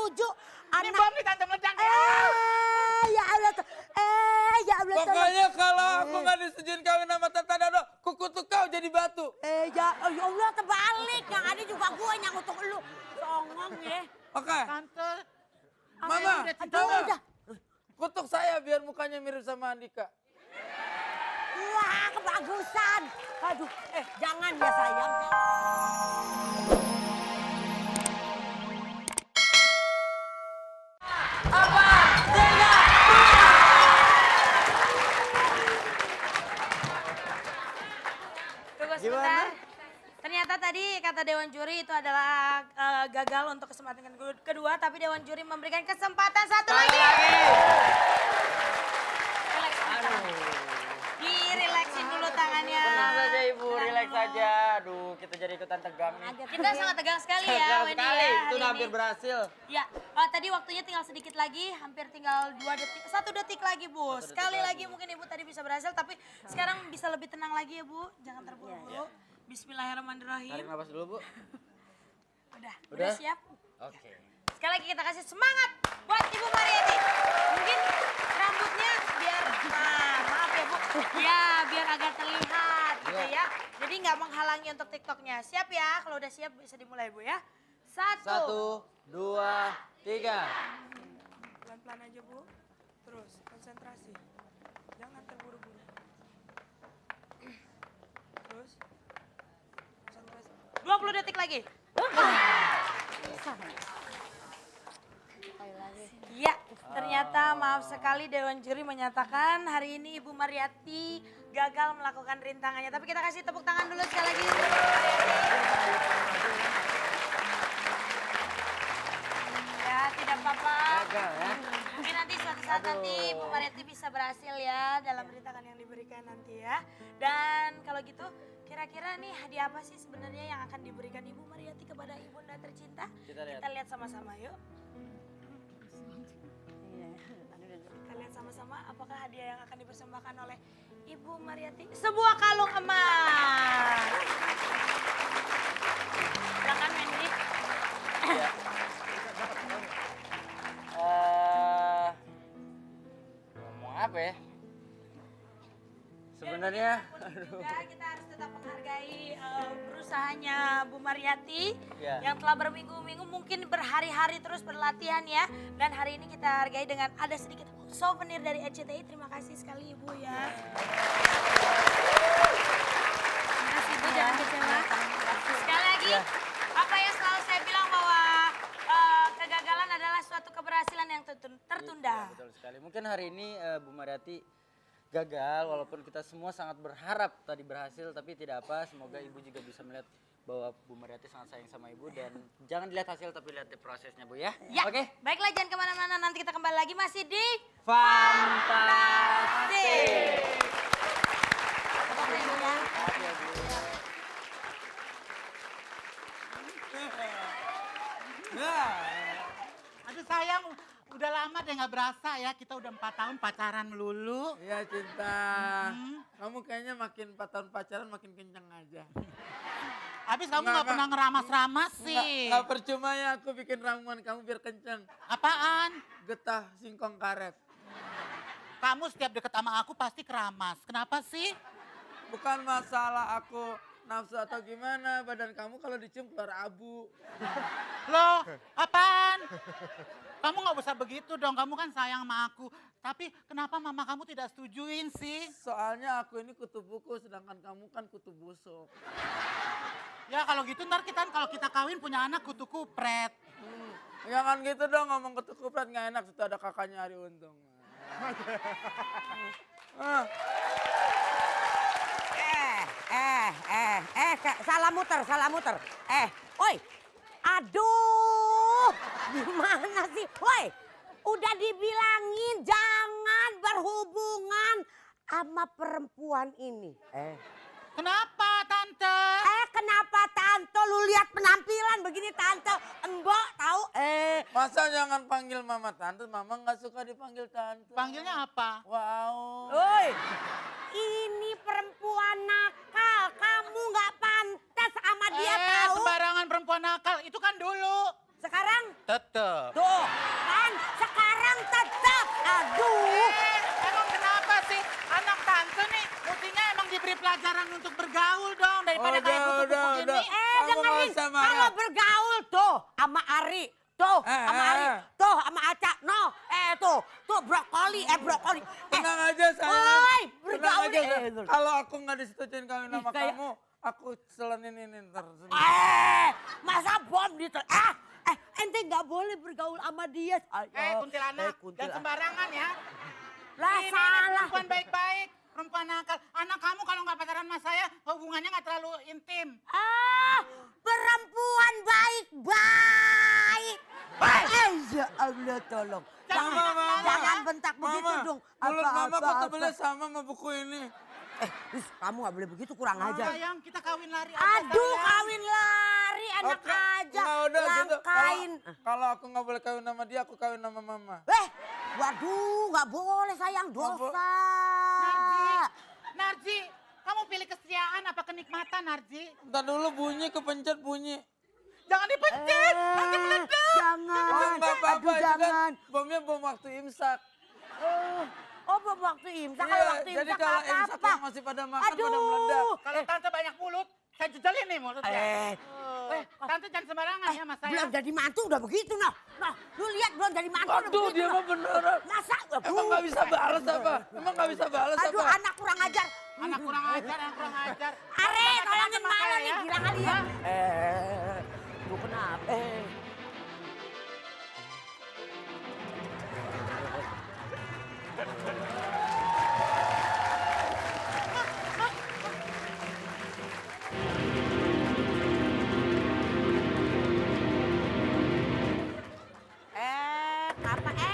setuju. Ini bom nih tante meledak. Ya Allah. Ya Allah. Pokoknya kalau aku nggak disetujuin kawin sama Tante Dado, kukutuk kau jadi batu. Ya Allah terbalik. Yang ada juga gue yang ngutuk lu. Songong ya. Oke. Tante. Mama, Udah. kutuk saya biar mukanya mirip sama Andika. Wah, kebagusan. Aduh, jangan ya sayang. Tunggu sebentar. Ternyata tadi kata Dewan Juri itu adalah gagal untuk kesempatan kedua, tapi Dewan Juri memberikan kesempatan satu lagi. Relax, direlaksin dulu tangannya. Tenang saja Ibu, relax saja. Aduh, kita jadi ikutan tegang nih. Kita sangat tegang sekali ya, Tegang Wendy sekali, ya. itu hari udah hampir ini. berhasil. Ya, tadi waktunya tinggal sedikit lagi, hampir tinggal 2 detik, 1 detik lagi Bu. Sekali lagi mungkin Ibu tadi bisa berhasil, tapi sekarang bisa lebih tenang lagi ya Bu. Jangan terburu-buru. Bismillahirrahmanirrahim. Tarik nafas dulu, Bu. Udah siap? Oke. Sekali lagi kita kasih semangat buat Ibu Mariati. Mungkin rambutnya biar, maaf ya Bu, ya biar agak terlihat gitu ya. Jadi nggak menghalangi untuk TikToknya. Siap ya, kalau udah siap bisa dimulai Bu ya. 1, 2, 3. Pelan-pelan aja Bu, terus konsentrasi. Jangan terburu-buru. Terus, konsentrasi. 20 detik lagi. Ya, ternyata maaf sekali Dewan Juri menyatakan hari ini Ibu Mariati gagal melakukan rintangannya. Tapi kita kasih tepuk tangan dulu sekali lagi. Ibu Mariati. Ya, tidak apa-apa. Gagal ya. Mungkin nanti suatu saat nanti Ibu Mariati bisa berhasil ya dalam rintangan yang diberikan nanti ya. Dan kalau gitu kira-kira nih hadiah apa sih sebenarnya yang akan diberikan Ibu Mariati kepada Ibunda tercinta? Kita lihat sama-sama yuk. Kita lihat sama-sama apakah hadiah yang akan dipersembahkan oleh Ibu Mariati. Sebuah kalung emas. Silakan Wendy. Ya. Ngomong apa ya? Sebenarnya, Juga kita harus tetap menghargai berusahanya Bu Mariati Ya. yang telah berminggu-minggu mungkin berhari-hari terus berlatihan ya. Dan hari ini kita hargai dengan ada sedikit souvenir dari RCTI. Terima kasih sekali Ibu ya. Terima kasih Ibu, jangan kecewa. Sekali lagi, apa yang selalu saya bilang bahwa kegagalan adalah suatu keberhasilan yang tertunda. Ya, betul sekali. Mungkin hari ini Bu Mariati gagal, walaupun kita semua sangat berharap tadi berhasil, tapi tidak apa. Semoga Ibu juga bisa melihat bahwa Bu Mariati sangat sayang sama Ibu dan jangan dilihat hasil tapi lihat prosesnya Bu ya. Ya, Oke? baiklah jangan kemana-mana, nanti kita kembali lagi masih di Fantastik. Aduh sayang, udah lama deh nggak berasa ya. Kita udah 4 tahun pacaran melulu. Iya cinta, kamu kayaknya makin 4 tahun pacaran makin kenceng aja. Habis kamu nggak Nggak. pernah ngeramas-ramas sih. Nggak percuma ya aku bikin ramuan kamu biar kenceng. Apaan? Getah singkong karet. Kamu setiap deket sama aku pasti keramas. Kenapa sih? Bukan masalah aku nafsu atau gimana, badan kamu kalau dicium keluar abu. Loh, apaan? Kamu nggak usah begitu dong, kamu kan sayang sama aku. Tapi kenapa mama kamu tidak setujuin sih? Soalnya aku ini kutu buku sedangkan kamu kan kutu busuk. Ya kalau gitu ntar kalau kita kawin punya anak kutu kupret. Jangan gitu dong ngomong kutu kupret nggak enak, situ ada kakaknya Ari Untung. Salah muter. Oi, aduh, gimana sih? Woi, udah dibilangin jangan berhubungan sama perempuan ini. Kenapa tante? Kenapa tante? Lu lihat penampilan begini tante, enggak tahu. Masa jangan panggil mama tante, mama nggak suka dipanggil tante. Panggilnya apa? Wow. Woi, ini perempuan nakal. Kamu nggak pantas sama dia tahu. Sembarangan perempuan nakal, itu kan dulu. Sekarang Tetep. tuh, pelajaran untuk bergaul dong daripada kayak kutu-kutu gini. Dengerin, kalau bergaul tuh sama Ari, tuh sama Ari, tuh sama Aca, no, tuh brokoli, brokoli. Tenang aja sayang. Woi, Tenang bergaul aja. nih. Kalau aku nggak disetujuin kawin sama kayak- kamu, aku selenin ini ntar. Masa bom gitu? Ente nggak boleh bergaul sama dia. Kuntilanak, jangan sembarangan ya. Lah Ini salah. perempuan baik-baik, perempuan nakal. Anak kamu kalau nggak pacaran sama saya, hubungannya nggak terlalu intim. Perempuan baik-baik. Ya Allah tolong. Jangan bentak begitu dong. Mulut mama kok Apa-apa. tebelnya sama sama buku ini. Kamu nggak boleh begitu, kurang ajar. Sayang, kita kawin lari aja. Aduh, sayang. kawin lari, enak Oke, aja. nah udah gitu. Langkain. Kalau aku nggak boleh kawin sama dia, aku kawin sama mama. Waduh, nggak boleh sayang, dosa. Narji, kamu pilih kesetiaan apa kenikmatan, Narji? Ntar dulu bunyi, kepencet bunyi. Jangan dipencet, nanti meledak. Jangan, Oh nggak apa-apa, aduh itu jangan. kan bomnya bom waktu imsak. Oh, belum waktu imsak, Iya, kalau waktu jadi imsak kalau nggak imsak apa-apa. yang masih pada makan, pada meledak. Kalau tante banyak mulut, saya jejelin nih mulutnya. Tante jangan sembarangan ya mas saya. Belum jadi mantu udah begitu, nah. Nah, lu lihat belum jadi mantu udah Aduh, begitu. dia nah. mah beneran. Masa? Emang nggak bisa balas apa? Emang nggak bisa balas Aduh, apa? anak kurang ajar. Anak kurang ajar, anak kurang ajar. Are, tolongin Sama mana saya nih, ya. gila kali ya. Lu kenapa?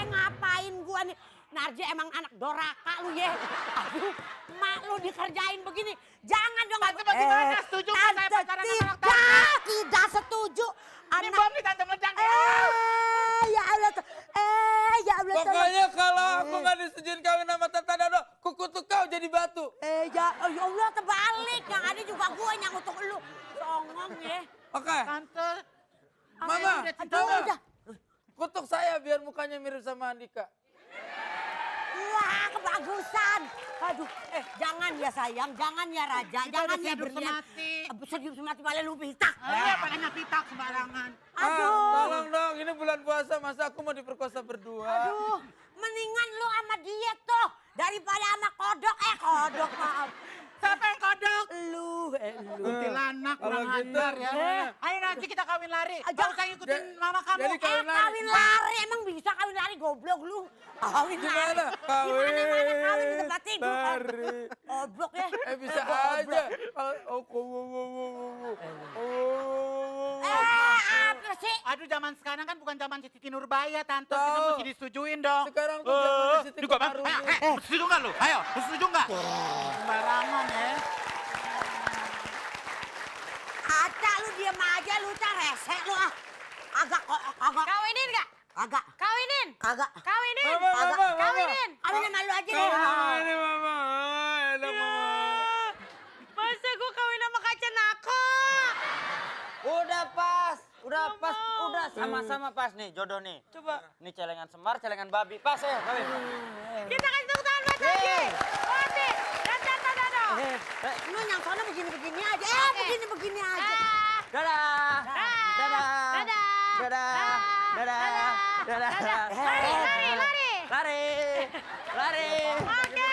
Ngapain gua nih? Narji emang anak doraka lu ya. Aduh, mak lu dikerjain begini. Jangan dong. Tante bagaimana? Setuju nggak saya Tante pacaran sama anak tante? tidak setuju. Ini bom nih tante meledak. Ya Allah. Ya Allah. Pokoknya kalau aku nggak disetujuin kawin sama Tante Dodo, kukutuk kau jadi batu. Ya Allah terbalik. Yang ada juga gua yang ngutuk lu. Songong ya. Oke, Tante. Mama, Udah. kutuk saya biar mukanya mirip sama Andika. Wah, kebagusan. Aduh, jangan ya sayang, jangan ya Raja, Kita jangan udah ya hidup berlian. semati. Sehidup semati malah lu pitak. Iya, palingnya pitak sembarangan. Tolong dong, ini bulan puasa, masa aku mau diperkosa berdua? Aduh, mendingan lu sama dia tuh daripada sama kodok. Kodok maaf. Siapa yang kodok? Lu. Kuntilanak Kalau kurang gitu, ajar ya. gimana? Ayo nanti kita kawin lari. Jangan. Gak usah ngikutin mama kamu. jadi kawin lari. Kawin lari, emang bisa kawin lari goblok lu. Kawin lari. Gimana? Gimana kawin di tempat tidur. lari. Goblok ya. Bisa aja. Apa sih? Aduh zaman sekarang kan bukan zaman Siti Nurbaya tante. Tahu. Kita mesti disetujuin dong. Sekarang tuh zamannya Siti juga bang. Komarudi. Ayo, setuju nggak lu? Ayo, setuju nggak? Sembarangan ya. Aca lu diem aja lu rese lu ah. Kagak. Kawinin nggak? Kagak. Kawinin. Kagak. Kawinin. Mama, mama, mama. Kawinin. Kawin sama lu aja deh. Ini mama. Enak mama. Masa gue kawin sama Kacan aku? Udah pas, udah sama-sama pas nih jodoh nih. Coba. Nih celengan Semar, celengan babi. Pas ya, kawin. Kita kasih tepuk tangan buat lagi. Oti dan Tante Dodo. Lu yang sana begini-begini aja. Begini-begini aja. Dadah. Dadah. Dadah. Dadah. Dadah. Lari. Oke.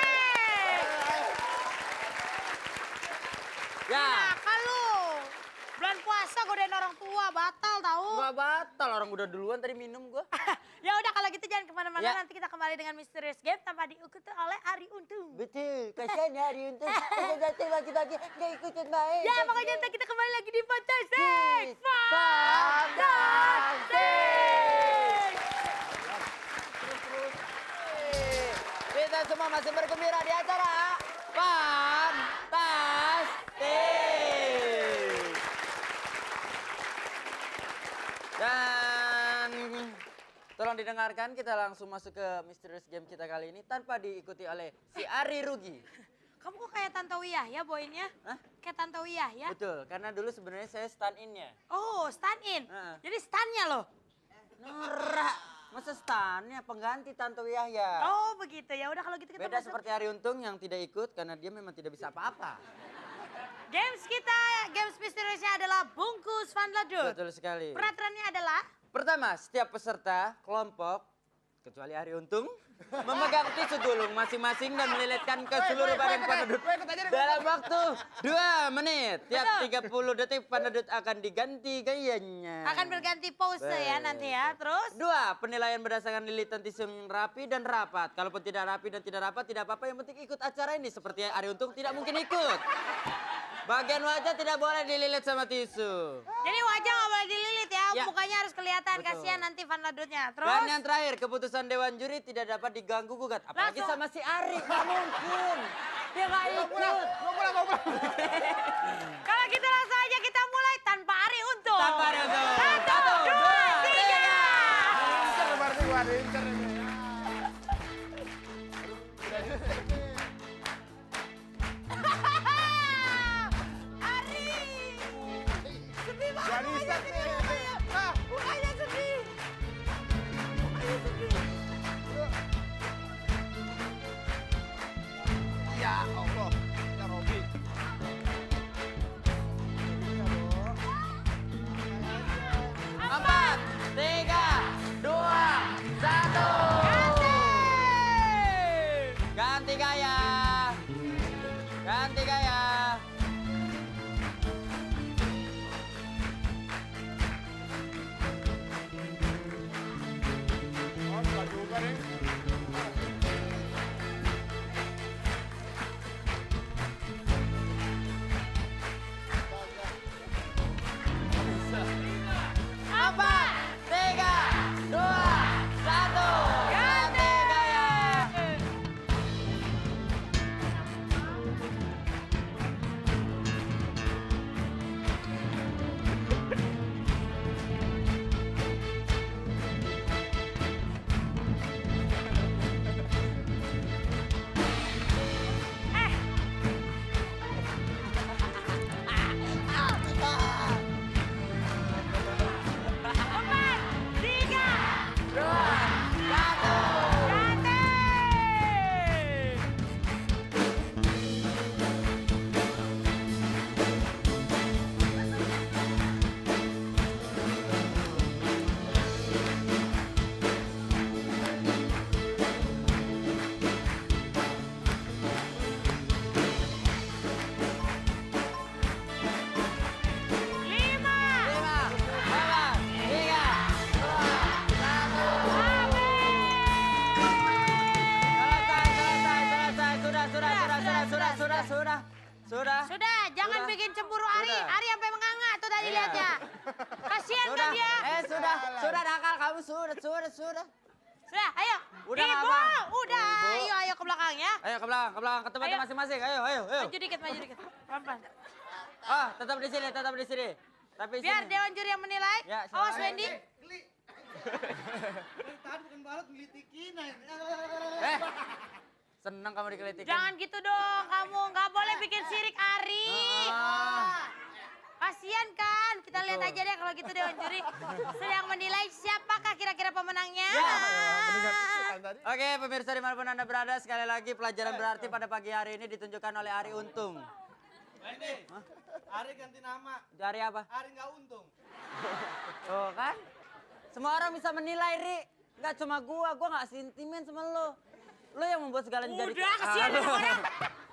Ya. Kalau bulan puasa godain orang tua batal tahu. Gak batal, orang udah duluan tadi minum gua. Ya udah kalau gitu jangan kemana-mana, Ya. nanti kita kembali dengan Misterius Game tanpa diikuti oleh Ari Untung. Betul, kasihan ya Ari untuk kita datang lagi-lagi gak ikutin main. Ya pokoknya nanti kita kembali lagi di Fantastic Kita semua masih bergembira di acara Fantastic. Dan tolong didengarkan, kita langsung masuk ke Misterius Game kita kali ini tanpa diikuti oleh si Ari Rugi. Kamu kok kayak Tante Wiyah ya poinnya? Hah? Kayak Tante Wiyah ya? Betul, karena dulu sebenarnya saya stand in-nya. Oh, stand in. Heeh. Jadi standnya loh. Norak. Masa stannya pengganti Tanto Yahya. Oh begitu ya. Udah kalau gitu kita Beda masuk. seperti Ari Untung yang tidak ikut karena dia memang tidak bisa apa-apa. Games kita, games misteriusnya adalah bungkus Van Ladut. Betul sekali. Peraturannya adalah Pertama, setiap peserta kelompok, kecuali Ari Untung, memegang tisu gulung masing-masing dan melilitkan ke seluruh badan penduduk dalam waktu 2 menit. Tiap 30 detik penduduk akan diganti gayanya. akan berganti pose ya nanti ya. Terus 2, penilaian berdasarkan lilitan tisu yang rapi dan rapat. Kalaupun tidak rapi dan tidak rapat, tidak apa-apa. Yang penting ikut acara ini. Seperti Ari Untung tidak mungkin ikut. Bagian wajah tidak boleh dililit sama tisu. jadi wajah nggak boleh dililit ya. Ya. Mukanya harus kelihatan. Betul. Kasihan nanti Van Ladutnya. Terus Dan yang terakhir, keputusan Dewan Juri tidak dapat diganggu gugat. Apalagi Langsung. sama si Ari, nggak mungkin. Dia nggak ikut. kalau gitu langsung aja kita mulai tanpa Ari Untung. Tanpa Ari Untung. 1, 2, 3. Ari. Sedih banget. Mukanya sedih. Mukanya sedih. Mukanya sedih. Ya Allah, ya Robi. 4, 3, 2, 1. Ganti gaya. Ganti gaya. Oh, enggak juga nih. Empat, 3, 2, 1. Ganti gaya. Sudah. Sudah, jangan Sudah. bikin cemburu Ari. Sudah. Ari sampai menganga tuh tadi Iya. lihatnya. Kasihan kan Sudah. dia. Sudah nakal kamu sudah. Sudah, ayo. Udah nggak Ibu, apa? udah. Ibu. Ayo ke belakang ya. Ayo ke belakang, ke tempatnya Ayo. masing-masing. Ayo. Maju dikit. Pelan-pelan. Ah, tetap di sini. Tapi Biar sini. Dewan Juri yang menilai. Ya, silakan. Awas Wendy. Tadi bukan balat ngelitikin. Senang kamu dikelitikin. Jangan gitu dong kamu. Nggak boleh bikin sirik Ari. Ah. Kasian kan. Kita lihat aja deh kalau gitu Dewan Juri sedang menilai siapakah kira-kira pemenangnya. Ya. Oke, pemirsa dimanapun Anda berada, sekali lagi pelajaran berarti pada pagi hari ini ditunjukkan oleh Ari Untung. Wendy, Ari ganti nama. Ari apa? Ari nggak untung. Tuh kan? Semua orang bisa menilai, Ri. Nggak cuma gua nggak sentimen sama lo. Lo yang membuat segalanya jadi... Udah kasihan Ah, orang.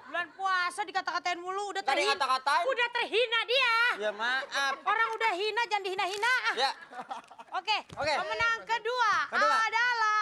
Bulan puasa dikata-katain mulu. Udah Tadi terhina. kata-katain. Udah terhina dia. Ya maaf. Orang udah hina, jangan dihina-hina. Ya. Oke, Oke. pemenang kedua Kedua. adalah